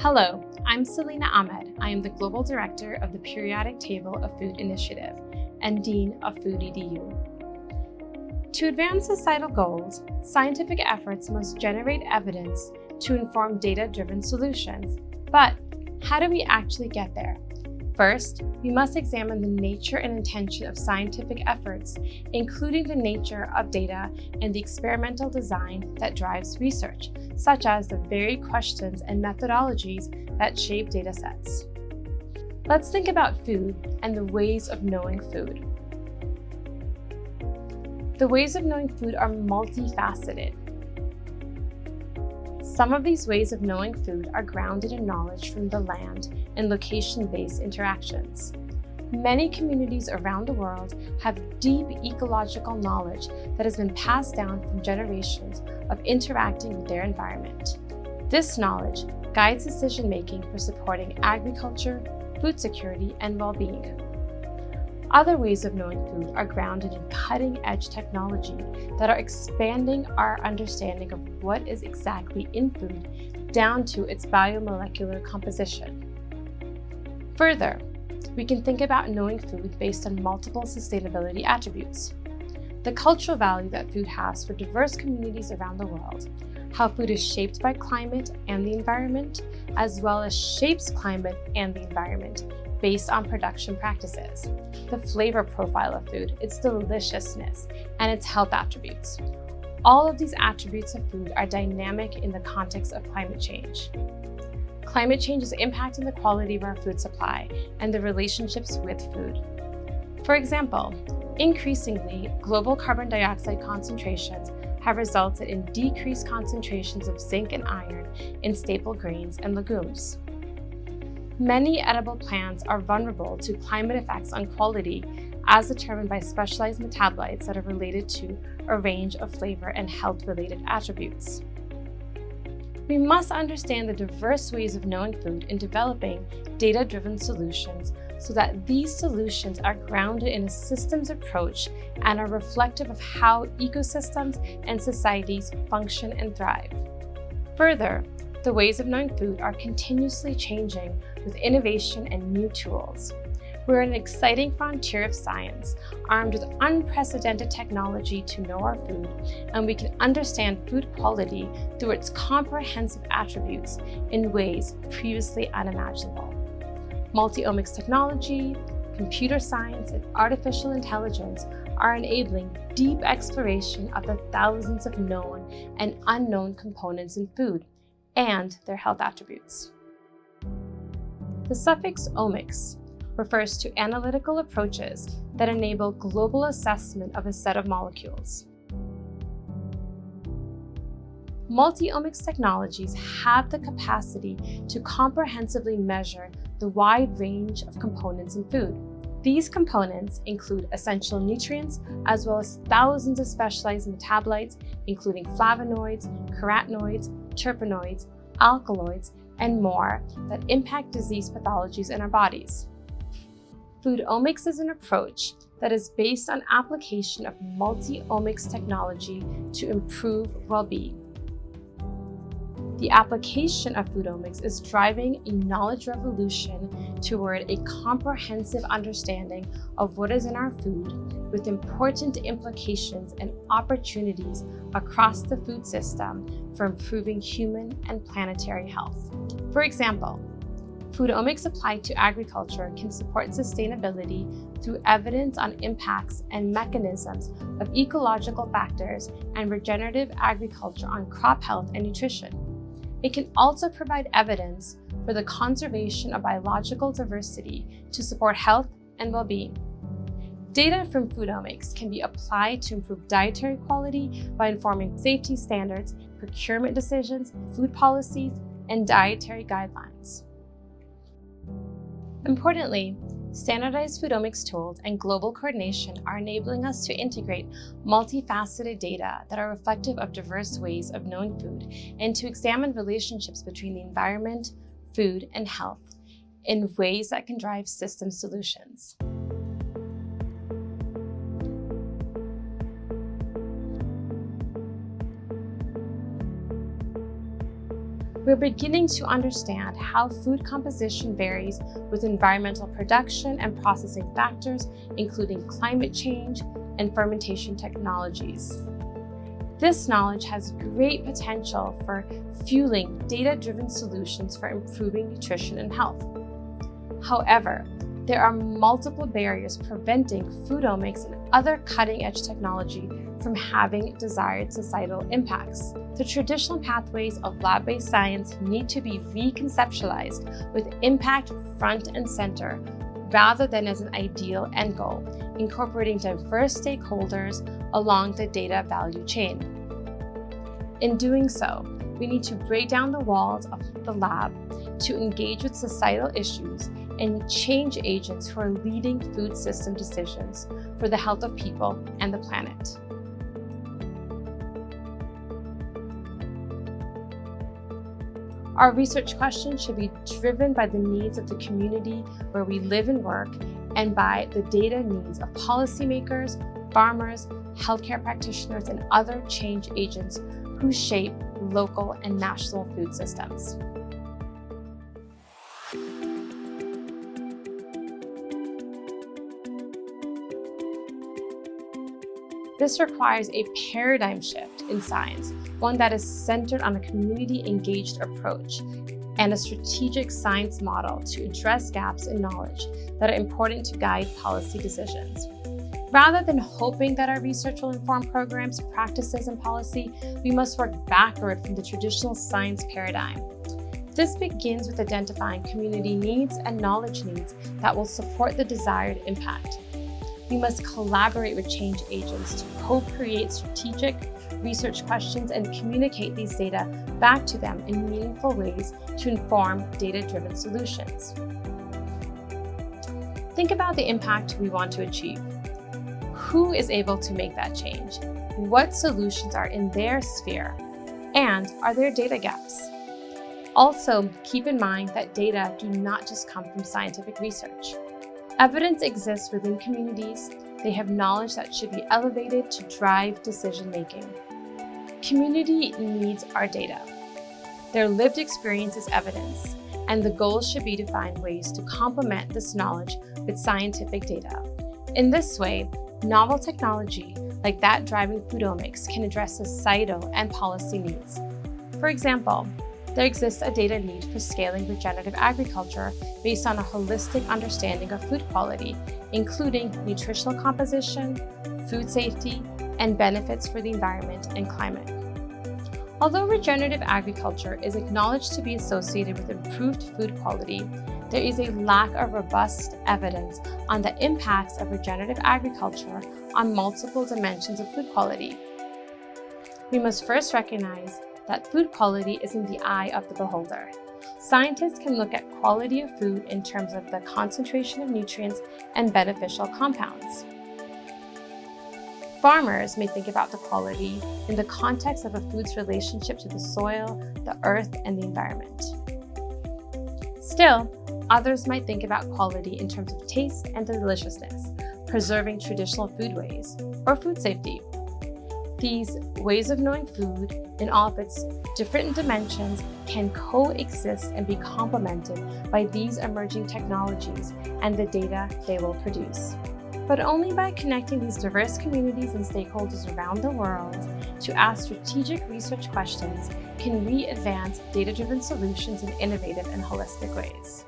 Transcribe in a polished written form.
Hello, I'm Selena Ahmed. I am the Global Director of the Periodic Table of Food Initiative and Dean of Food EDU. To advance societal goals, scientific efforts must generate evidence to inform data-driven solutions. But how do we actually get there? First, we must examine the nature and intention of scientific efforts, including the nature of data and the experimental design that drives research, such as the very questions and methodologies that shape datasets. Let's think about food and the ways of knowing food. The ways of knowing food are multifaceted. Some of these ways of knowing food are grounded in knowledge from the land and location-based interactions. Many communities around the world have deep ecological knowledge that has been passed down from generations of interacting with their environment. This knowledge guides decision-making for supporting agriculture, food security, and well-being. Other ways of knowing food are grounded in cutting-edge technology that are expanding our understanding of what is exactly in food down to its biomolecular composition. Further, we can think about knowing food based on multiple sustainability attributes. The cultural value that food has for diverse communities around the world, how food is shaped by climate and the environment, as well as shapes climate and the environment based on production practices, the flavor profile of food, its deliciousness, and its health attributes. All of these attributes of food are dynamic in the context of climate change. Climate change is impacting the quality of our food supply and the relationships with food. For example, increasingly, global carbon dioxide concentrations have resulted in decreased concentrations of zinc and iron in staple grains and legumes. Many edible plants are vulnerable to climate effects on quality as determined by specialized metabolites that are related to a range of flavor and health-related attributes. We must understand the diverse ways of knowing food in developing data-driven solutions so that these solutions are grounded in a systems approach and are reflective of how ecosystems and societies function and thrive. Further, the ways of knowing food are continuously changing with innovation and new tools. We're in an exciting frontier of science, armed with unprecedented technology to know our food, and we can understand food quality through its comprehensive attributes in ways previously unimaginable. Multi-omics technology, computer science, and artificial intelligence are enabling deep exploration of the thousands of known and unknown components in food and their health attributes. The suffix omics refers to analytical approaches that enable global assessment of a set of molecules. Multi-omics technologies have the capacity to comprehensively measure the wide range of components in food. These components include essential nutrients as well as thousands of specialized metabolites, including flavonoids, carotenoids, terpenoids, alkaloids, and more that impact disease pathologies in our bodies. Foodomics is an approach that is based on application of multi-omics technology to improve well-being. The application of foodomics is driving a knowledge revolution toward a comprehensive understanding of what is in our food, with important implications and opportunities across the food system for improving human and planetary health. For example, foodomics applied to agriculture can support sustainability through evidence on impacts and mechanisms of ecological factors and regenerative agriculture on crop health and nutrition. It can also provide evidence for the conservation of biological diversity to support health and well-being. Data from foodomics can be applied to improve dietary quality by informing safety standards, procurement decisions, food policies, and dietary guidelines. Importantly, standardized foodomics tools and global coordination are enabling us to integrate multifaceted data that are reflective of diverse ways of knowing food and to examine relationships between the environment, food, and health in ways that can drive system solutions. we're beginning to understand how food composition varies with environmental production and processing factors, including climate change and fermentation technologies. This knowledge has great potential for fueling data-driven solutions for improving nutrition and health. However, there are multiple barriers preventing Foodomics and other cutting-edge technology from having desired societal impacts. The traditional pathways of lab-based science need to be reconceptualized with impact front and center rather than as an ideal end goal, incorporating diverse stakeholders along the data value chain. In doing so, we need to break down the walls of the lab to engage with societal issues and change agents who are leading food system decisions for the health of people and the planet. Our research questions should be driven by the needs of the community where we live and work, and by the data needs of policymakers, farmers, healthcare practitioners, and other change agents who shape local and national food systems. This requires a paradigm shift in science, one that is centered on a community-engaged approach and a strategic science model to address gaps in knowledge that are important to guide policy decisions. Rather than hoping that our research will inform programs, practices, and policy, we must work backward from the traditional science paradigm. This begins with identifying community needs and knowledge needs that will support the desired impact. We must collaborate with change agents to co-create strategic research questions and communicate these data back to them in meaningful ways to inform data-driven solutions. Think about the impact we want to achieve. Who is able to make that change? What solutions are in their sphere? And are there data gaps? Also, keep in mind that data do not just come from scientific research. Evidence exists within communities. They have knowledge that should be elevated to drive decision-making. Community needs our data. Their lived experience is evidence, and the goal should be to find ways to complement this knowledge with scientific data. In this way, novel technology, like that driving Foodomics, can address societal and policy needs. For example, there exists a data need for scaling regenerative agriculture based on a holistic understanding of food quality, including nutritional composition, food safety, and benefits for the environment and climate. Although regenerative agriculture is acknowledged to be associated with improved food quality, there is a lack of robust evidence on the impacts of regenerative agriculture on multiple dimensions of food quality. We must first recognize that food quality is in the eye of the beholder. Scientists can look at quality of food in terms of the concentration of nutrients and beneficial compounds. Farmers may think about the quality in the context of a food's relationship to the soil, the earth, and the environment. Still, others might think about quality in terms of taste and deliciousness, preserving traditional foodways, or food safety. These ways of knowing food in all of its different dimensions can coexist and be complemented by these emerging technologies and the data they will produce. But only by connecting these diverse communities and stakeholders around the world to ask strategic research questions can we advance data-driven solutions in innovative and holistic ways.